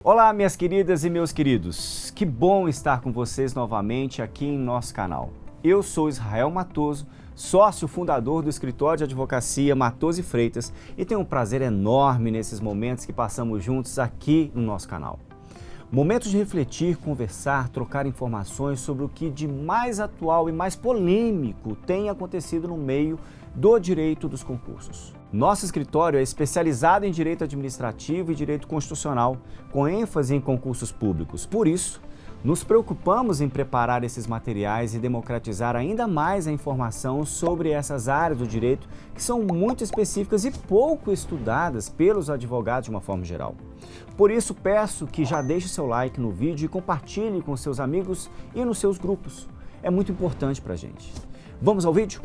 Olá, minhas queridas e meus queridos, que bom estar com vocês novamente aqui em nosso canal. Eu sou Israel Matoso, sócio fundador do escritório de advocacia Matoso e Freitas e tenho um prazer enorme nesses momentos que passamos juntos aqui no nosso canal. Momentos de refletir, conversar, trocar informações sobre o que de mais atual e mais polêmico tem acontecido no meio do direito dos concursos. Nosso escritório é especializado em direito administrativo e direito constitucional, com ênfase em concursos públicos. Por isso, nos preocupamos em preparar esses materiais e democratizar ainda mais a informação sobre essas áreas do direito que são muito específicas e pouco estudadas pelos advogados de uma forma geral. Por isso, peço que já deixe seu like no vídeo e compartilhe com seus amigos e nos seus grupos. É muito importante para a gente. Vamos ao vídeo?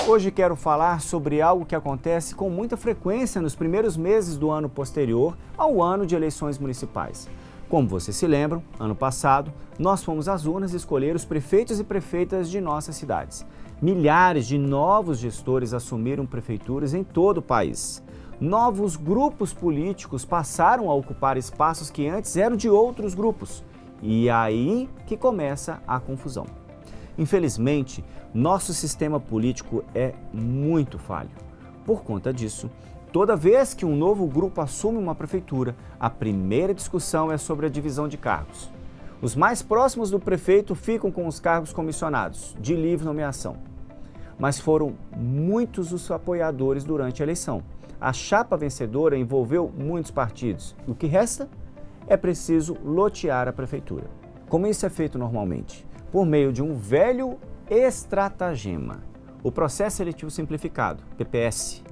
Hoje quero falar sobre algo que acontece com muita frequência nos primeiros meses do ano posterior ao ano de eleições municipais. Como vocês se lembram, ano passado, nós fomos às urnas escolher os prefeitos e prefeitas de nossas cidades. Milhares de novos gestores assumiram prefeituras em todo o país. Novos grupos políticos passaram a ocupar espaços que antes eram de outros grupos. E é aí que começa a confusão. Infelizmente, nosso sistema político é muito falho. Por conta disso, toda vez que um novo grupo assume uma prefeitura, a primeira discussão é sobre a divisão de cargos. Os mais próximos do prefeito ficam com os cargos comissionados, de livre nomeação. Mas foram muitos os apoiadores durante a eleição. A chapa vencedora envolveu muitos partidos. O que resta? É preciso lotear a prefeitura. Como isso é feito normalmente? Por meio de um velho estratagema, o Processo Seletivo Simplificado, PPS.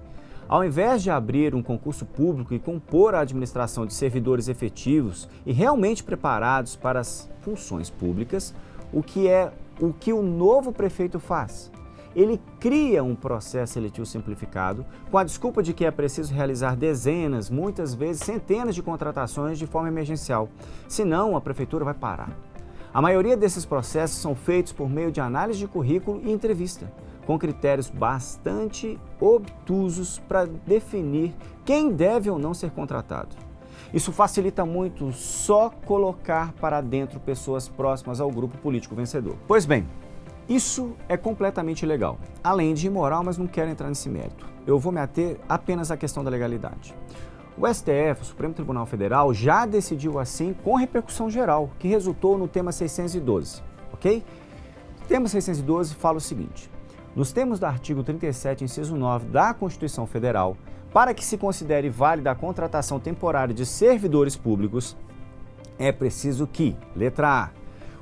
Ao invés de abrir um concurso público e compor a administração de servidores efetivos e realmente preparados para as funções públicas, o que o novo prefeito faz? Ele cria um processo seletivo simplificado com a desculpa de que é preciso realizar dezenas, muitas vezes centenas de contratações de forma emergencial, senão a prefeitura vai parar. A maioria desses processos são feitos por meio de análise de currículo e entrevista, com critérios bastante obtusos para definir quem deve ou não ser contratado. Isso facilita muito só colocar para dentro pessoas próximas ao grupo político vencedor. Pois bem, isso é completamente ilegal, além de imoral, mas não quero entrar nesse mérito. Eu vou me ater apenas à questão da legalidade. O STF, o Supremo Tribunal Federal, já decidiu assim com repercussão geral, que resultou no tema 612, ok? O tema 612 fala o seguinte: nos termos do artigo 37, inciso 9 da Constituição Federal, para que se considere válida a contratação temporária de servidores públicos, é preciso que, letra A,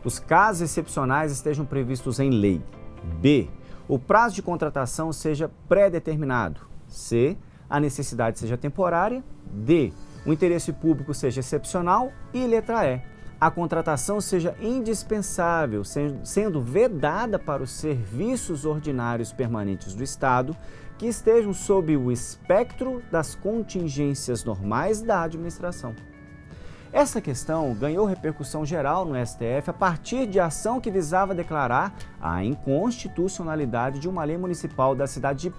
os casos excepcionais estejam previstos em lei. B, o prazo de contratação seja pré-determinado. C, a necessidade seja temporária. D, o interesse público seja excepcional. E letra E, a contratação seja indispensável, sendo vedada para os serviços ordinários permanentes do Estado que estejam sob o espectro das contingências normais da administração. Essa questão ganhou repercussão geral no STF a partir de ação que visava declarar a inconstitucionalidade de uma lei municipal da cidade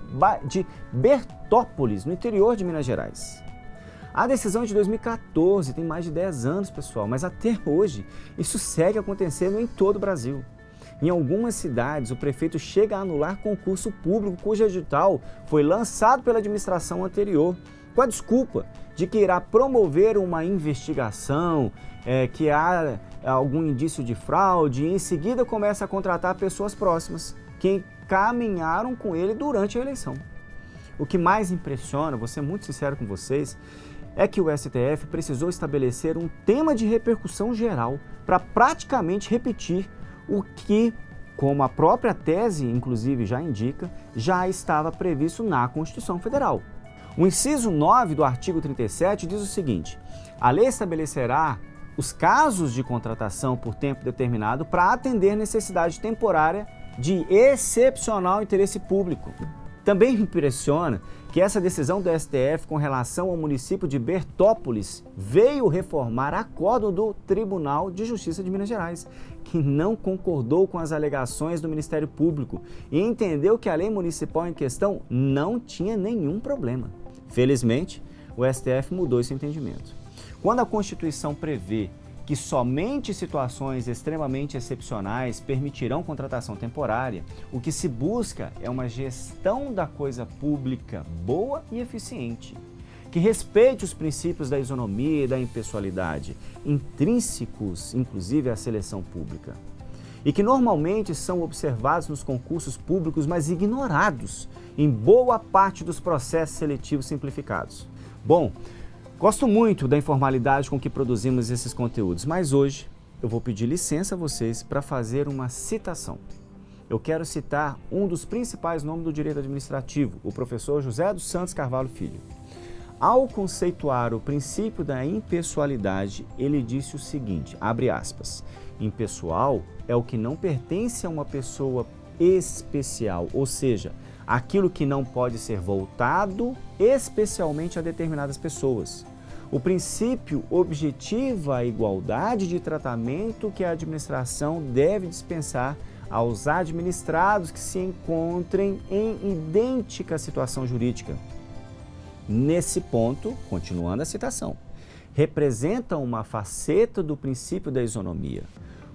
de Bertópolis, no interior de Minas Gerais. A decisão é de 2014, tem mais de 10 anos, pessoal, mas até hoje isso segue acontecendo em todo o Brasil. Em algumas cidades, o prefeito chega a anular concurso público cujo edital foi lançado pela administração anterior, com a desculpa de que irá promover uma investigação, que há algum indício de fraude e em seguida começa a contratar pessoas próximas que caminharam com ele durante a eleição. O que mais impressiona, vou ser muito sincero com vocês, é que o STF precisou estabelecer um tema de repercussão geral para praticamente repetir o que, como a própria tese inclusive já indica, já estava previsto na Constituição Federal. O inciso 9 do artigo 37 diz o seguinte: a lei estabelecerá os casos de contratação por tempo determinado para atender necessidade temporária de excepcional interesse público. Também me impressiona que essa decisão do STF com relação ao município de Bertópolis veio reformar acórdão do Tribunal de Justiça de Minas Gerais, que não concordou com as alegações do Ministério Público e entendeu que a lei municipal em questão não tinha nenhum problema. Felizmente, o STF mudou esse entendimento. Quando a Constituição prevê que somente situações extremamente excepcionais permitirão contratação temporária, o que se busca é uma gestão da coisa pública boa e eficiente, que respeite os princípios da isonomia e da impessoalidade, intrínsecos, inclusive, à seleção pública, e que normalmente são observados nos concursos públicos, mas ignorados em boa parte dos processos seletivos simplificados. Bom, gosto muito da informalidade com que produzimos esses conteúdos, mas hoje eu vou pedir licença a vocês para fazer uma citação. Eu quero citar um dos principais nomes do direito administrativo, o professor José dos Santos Carvalho Filho. Ao conceituar o princípio da impessoalidade, ele disse o seguinte, abre aspas, impessoal é o que não pertence a uma pessoa especial, ou seja, aquilo que não pode ser voltado especialmente a determinadas pessoas. O princípio objetiva a igualdade de tratamento que a administração deve dispensar aos administrados que se encontrem em idêntica situação jurídica. Nesse ponto, continuando a citação, representa uma faceta do princípio da isonomia.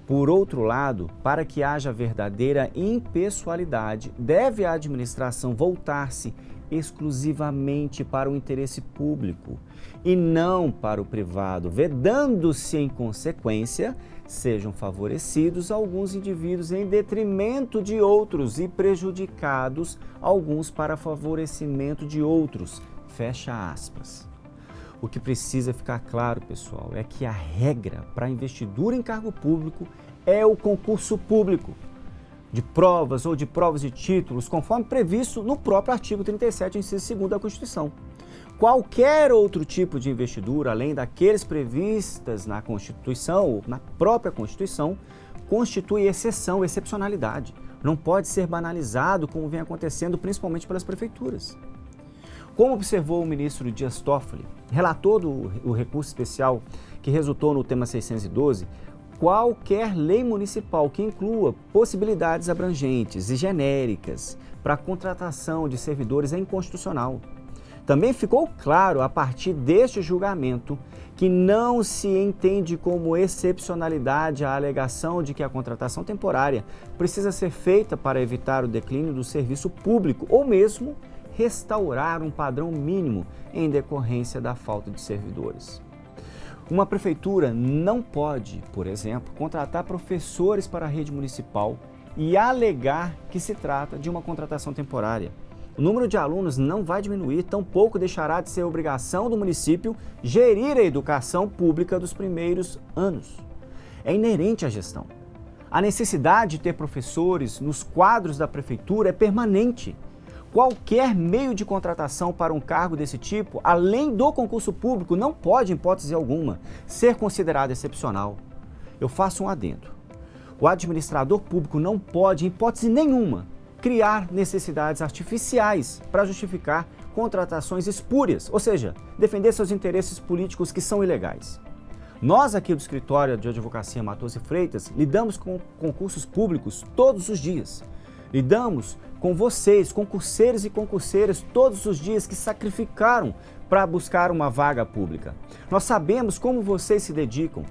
Por outro lado, para que haja verdadeira impessoalidade, deve a administração voltar-se exclusivamente para o interesse público e não para o privado, vedando-se, em consequência, sejam favorecidos alguns indivíduos em detrimento de outros e prejudicados alguns para favorecimento de outros. Fecha aspas. O que precisa ficar claro, pessoal, é que a regra para investidura em cargo público é o concurso público de provas ou de provas de títulos, conforme previsto no próprio artigo 37, inciso 2º da Constituição. Qualquer outro tipo de investidura, além daqueles previstas na Constituição ou na própria Constituição, constitui exceção, excepcionalidade. Não pode ser banalizado como vem acontecendo principalmente pelas prefeituras. Como observou o ministro Dias Toffoli, relator do recurso especial que resultou no tema 612, qualquer lei municipal que inclua possibilidades abrangentes e genéricas para a contratação de servidores é inconstitucional. Também ficou claro, a partir deste julgamento, que não se entende como excepcionalidade a alegação de que a contratação temporária precisa ser feita para evitar o declínio do serviço público ou mesmo restaurar um padrão mínimo em decorrência da falta de servidores. Uma prefeitura não pode, por exemplo, contratar professores para a rede municipal e alegar que se trata de uma contratação temporária. O número de alunos não vai diminuir, tampouco deixará de ser obrigação do município gerir a educação pública dos primeiros anos. É inerente à gestão. A necessidade de ter professores nos quadros da prefeitura é permanente. Qualquer meio de contratação para um cargo desse tipo, além do concurso público, não pode, em hipótese alguma, ser considerado excepcional. Eu faço um adendo. O administrador público não pode, em hipótese nenhuma, criar necessidades artificiais para justificar contratações espúrias, ou seja, defender seus interesses políticos que são ilegais. Nós aqui do Escritório de Advocacia Matoso e Freitas lidamos com concursos públicos todos os dias. Lidamos com vocês, concurseiros e concurseiras, todos os dias que sacrificaram para buscar uma vaga pública. Nós sabemos como vocês se dedicam,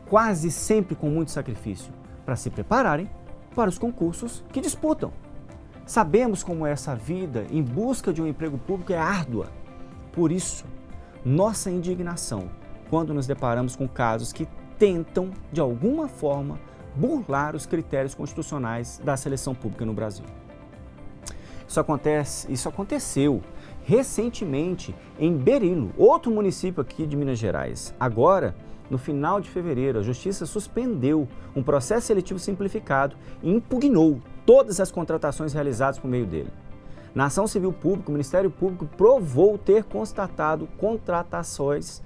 quase sempre com muito sacrifício, para se prepararem para os concursos que disputam. Sabemos como essa vida em busca de um emprego público é árdua. Por isso, nossa indignação quando nos deparamos com casos que tentam, de alguma forma, burlar os critérios constitucionais da seleção pública no Brasil. Isso aconteceu recentemente em Berilo, outro município aqui de Minas Gerais. Agora, no final de fevereiro, a Justiça suspendeu um processo seletivo simplificado e impugnou todas as contratações realizadas por meio dele. Na ação civil pública, o Ministério Público provou ter constatado contratações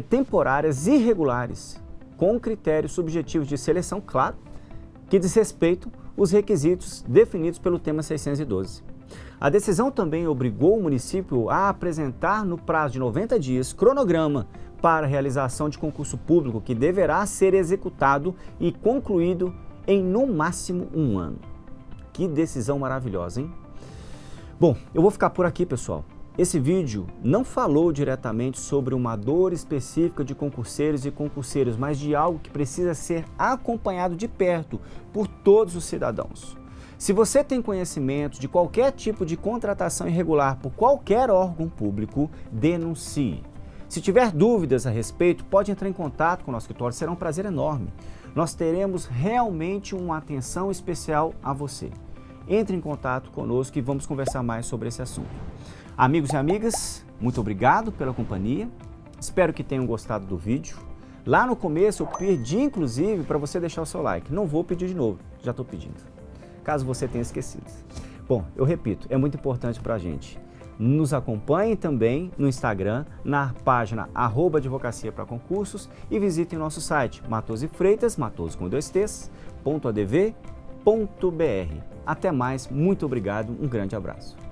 temporárias irregulares, com critérios subjetivos de seleção, claro, que desrespeitam os requisitos definidos pelo tema 612. A decisão também obrigou o município a apresentar no prazo de 90 dias cronograma para a realização de concurso público que deverá ser executado e concluído em no máximo 1 ano. Que decisão maravilhosa, hein? Bom, eu vou ficar por aqui, pessoal. Esse vídeo não falou diretamente sobre uma dor específica de concurseiros e concurseiras, mas de algo que precisa ser acompanhado de perto por todos os cidadãos. Se você tem conhecimento de qualquer tipo de contratação irregular por qualquer órgão público, denuncie. Se tiver dúvidas a respeito, pode entrar em contato com o nosso escritório, será um prazer enorme. Nós teremos realmente uma atenção especial a você. Entre em contato conosco e vamos conversar mais sobre esse assunto. Amigos e amigas, muito obrigado pela companhia. Espero que tenham gostado do vídeo. Lá no começo eu pedi, inclusive, para você deixar o seu like. Não vou pedir de novo, já estou pedindo, caso você tenha esquecido. Bom, eu repito, é muito importante para a gente. Nos acompanhem também no Instagram, na página @advocacia para concursos e visitem nosso site Matoso e Freitas, Matoso com 2 T's, .adv.br. Até mais, muito obrigado, um grande abraço.